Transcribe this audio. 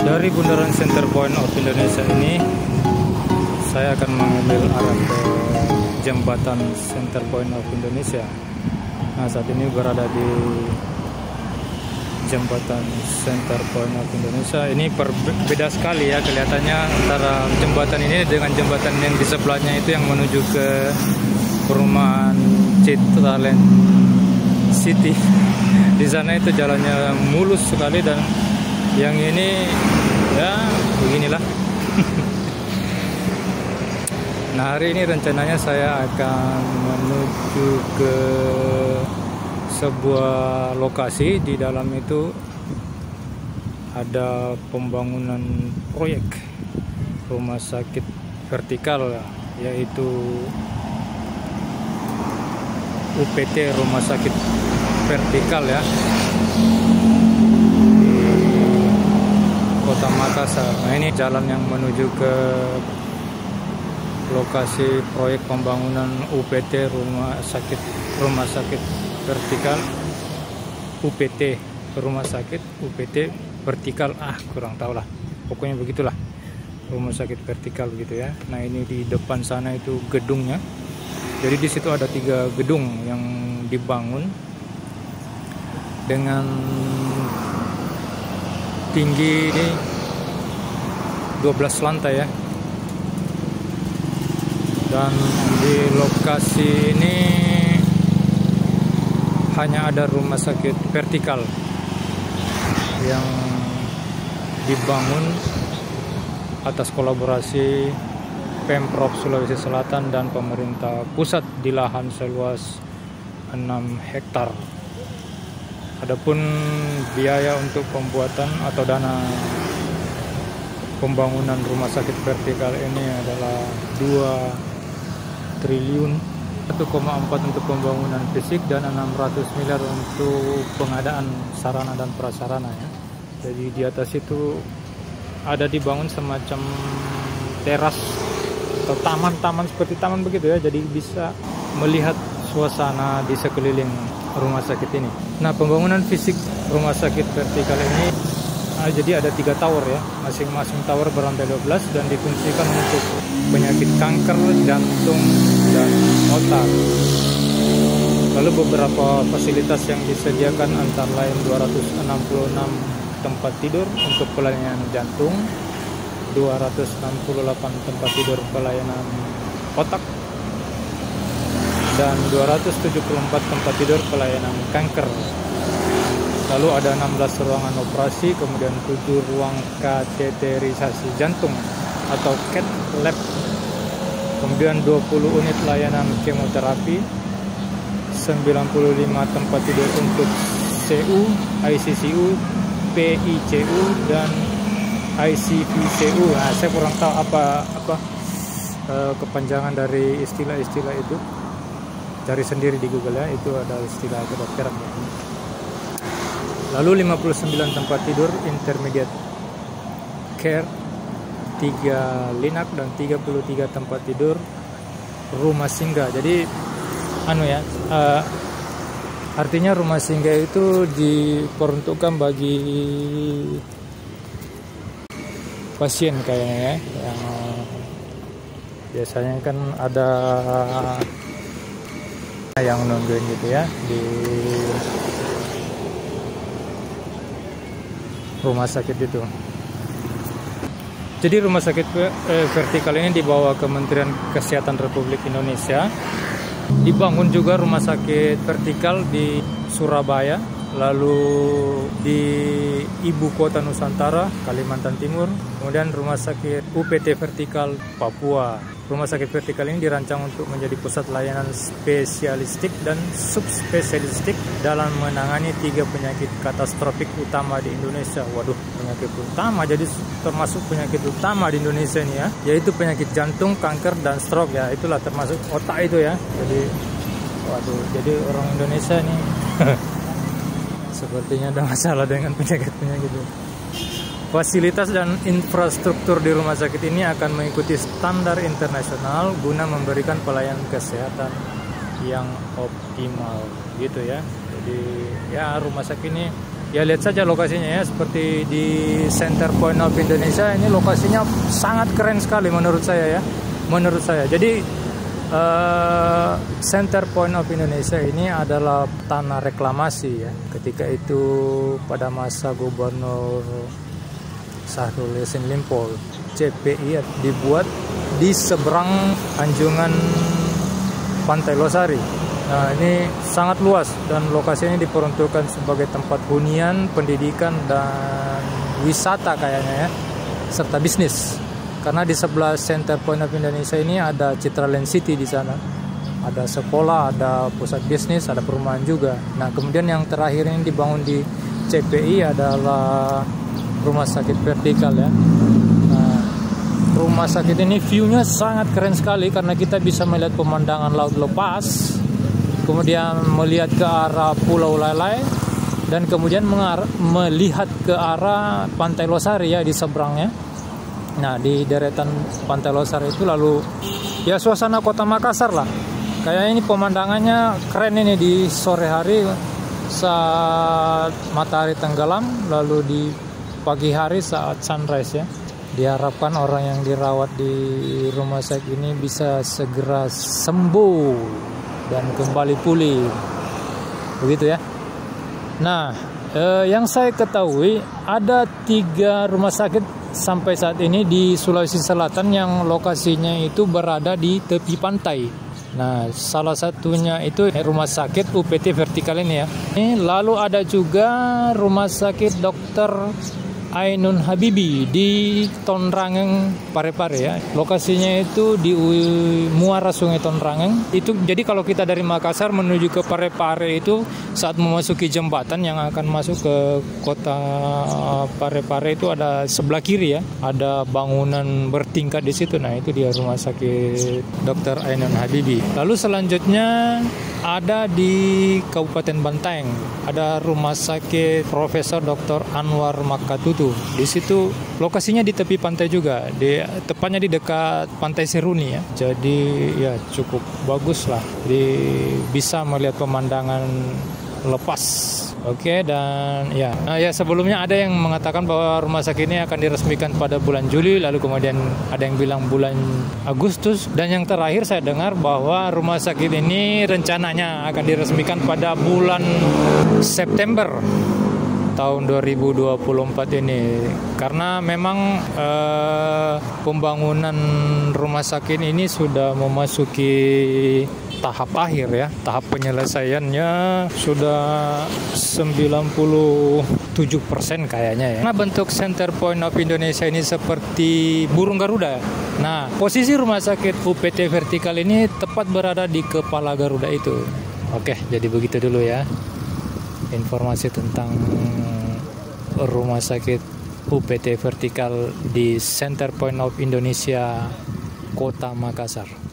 Dari Bundaran Center Point of Indonesia ini, saya akan mengambil arah ke jembatan Center Point of Indonesia. Nah, saat ini berada di jembatan Center Point of Indonesia. Ini berbeda sekali ya kelihatannya antara jembatan ini dengan jembatan yang di sebelahnya itu yang menuju ke perumahan Citraland City. Di sana itu jalannya mulus sekali, dan yang ini ya beginilah. Nah, hari ini rencananya saya akan menuju ke sebuah lokasi. Di dalam itu ada pembangunan proyek rumah sakit vertikal, yaitu UPT, rumah sakit vertikal ya, Kota Makassar. Nah, ini jalan yang menuju ke lokasi proyek pembangunan UPT, rumah sakit vertikal, UPT rumah sakit UPT vertikal, kurang tahu lah, pokoknya begitulah, rumah sakit vertikal gitu ya. Nah, ini di depan sana itu gedungnya. Jadi di situ ada 3 gedung yang dibangun dengan tinggi ini 12 lantai ya. Dan di lokasi ini hanya ada rumah sakit vertikal yang dibangun atas kolaborasi Pemprov Sulawesi Selatan dan pemerintah pusat di lahan seluas 6 hektar. Adapun biaya untuk pembuatan atau dana pembangunan rumah sakit vertikal ini adalah 2 triliun, 1,4 untuk pembangunan fisik dan 600 miliar untuk pengadaan sarana dan prasarana ya. Jadi di atas itu ada dibangun semacam teras atau taman-taman seperti taman begitu ya. Jadi bisa melihat suasana di sekeliling rumah sakit ini. Nah, pembangunan fisik rumah sakit vertikal ini jadi ada 3 tower ya, masing-masing tower berlantai 12 dan difungsikan untuk penyakit kanker, jantung, dan otak. Lalu beberapa fasilitas yang disediakan antara lain 266 tempat tidur untuk pelayanan jantung, 268 tempat tidur pelayanan otak, dan 274 tempat tidur pelayanan kanker. Lalu ada 16 ruangan operasi, kemudian 7 ruang kateterisasi jantung atau CAT lab, kemudian 20 unit layanan kemoterapi, 95 tempat tidur untuk CU, ICCU, PICU, dan ICVCU. Nah, saya kurang tahu apa kepanjangan dari istilah-istilah itu. Cari sendiri di Google ya, itu ada istilah kedokteran. Lalu 59 tempat tidur intermediate care, 3 linak, dan 33 tempat tidur rumah singgah. Jadi artinya rumah singgah itu diperuntukkan bagi pasien kayaknya ya, yang biasanya kan ada yang nungguin gitu ya di rumah sakit itu. Jadi rumah sakit vertikal ini dibawa Kementerian Kesehatan Republik Indonesia. Dibangun juga rumah sakit vertikal di Surabaya, lalu di Ibu Kota Nusantara, Kalimantan Timur, kemudian rumah sakit UPT vertikal Papua. Rumah sakit vertikal ini dirancang untuk menjadi pusat layanan spesialistik dan subspesialistik dalam menangani 3 penyakit katastrofik utama di Indonesia. Waduh, penyakit utama, jadi termasuk penyakit utama di Indonesia ini ya, yaitu penyakit jantung, kanker, dan stroke ya. Itulah termasuk otak itu ya. Jadi waduh, jadi orang Indonesia nih sepertinya ada masalah dengan penyakit-penyakit itu. Fasilitas dan infrastruktur di rumah sakit ini akan mengikuti standar internasional guna memberikan pelayanan kesehatan yang optimal gitu ya. Jadi ya rumah sakit ini Ya lihat saja lokasinya ya, seperti di Center Point of Indonesia ini lokasinya sangat keren sekali menurut saya ya. Menurut saya. Jadi Center Point of Indonesia ini adalah tanah reklamasi ya. Ketika itu pada masa Gubernur Syahrul Yassin Limpo, CPI dibuat di seberang anjungan Pantai Losari. Nah, ini sangat luas dan lokasinya diperuntukkan sebagai tempat hunian, pendidikan, dan wisata kayaknya ya, serta bisnis. Karena di sebelah Center Point of Indonesia ini ada Citraland City di sana. Ada sekolah, ada pusat bisnis, ada perumahan juga. Nah, kemudian yang terakhir ini dibangun di CPI adalah rumah sakit vertikal ya. Nah, rumah sakit ini view-nya sangat keren sekali karena kita bisa melihat pemandangan laut lepas, kemudian melihat ke arah Pulau Lalai, dan kemudian melihat ke arah Pantai Losari ya di seberangnya. Nah, di deretan Pantai Losari itu lalu ya suasana kota Makassar lah. Kayaknya ini pemandangannya keren ini di sore hari saat matahari tenggelam, lalu di pagi hari saat sunrise ya. Diharapkan orang yang dirawat di rumah sakit ini bisa segera sembuh dan kembali pulih, begitu ya. Nah, yang saya ketahui ada 3 rumah sakit sampai saat ini di Sulawesi Selatan yang lokasinya itu berada di tepi pantai. Nah, salah satunya itu rumah sakit UPT Vertikal ini ya. Lalu ada juga rumah sakit Dr. Ainun Habibi di Tonrangeng, Parepare ya. Lokasinya itu di muara Sungai Tonrangeng. Itu jadi kalau kita dari Makassar menuju ke Parepare itu saat memasuki jembatan yang akan masuk ke kota Parepare itu ada sebelah kiri ya, ada bangunan bertingkat di situ. Nah, itu dia rumah sakit Dr. Ainun Habibi. Lalu selanjutnya ada di Kabupaten Bantaeng, ada rumah sakit Profesor Dr. Anwar Makatutu. Di situ lokasinya di tepi pantai juga, tepatnya di dekat Pantai Seruni ya. Jadi ya cukup bagus lah, bisa melihat pemandangan lepas. Oke, dan ya, nah ya sebelumnya ada yang mengatakan bahwa rumah sakit ini akan diresmikan pada bulan Juli, lalu kemudian ada yang bilang bulan Agustus, dan yang terakhir saya dengar bahwa rumah sakit ini rencananya akan diresmikan pada bulan September tahun 2024 ini, karena memang pembangunan rumah sakit ini sudah memasuki tahap akhir ya, tahap penyelesaiannya sudah 97% kayaknya ya. Nah, bentuk Center Point of Indonesia ini seperti burung Garuda. Nah, posisi rumah sakit UPT Vertikal ini tepat berada di kepala Garuda itu. Oke, jadi begitu dulu ya informasi tentang rumah sakit UPT Vertikal di Center Point of Indonesia, Kota Makassar.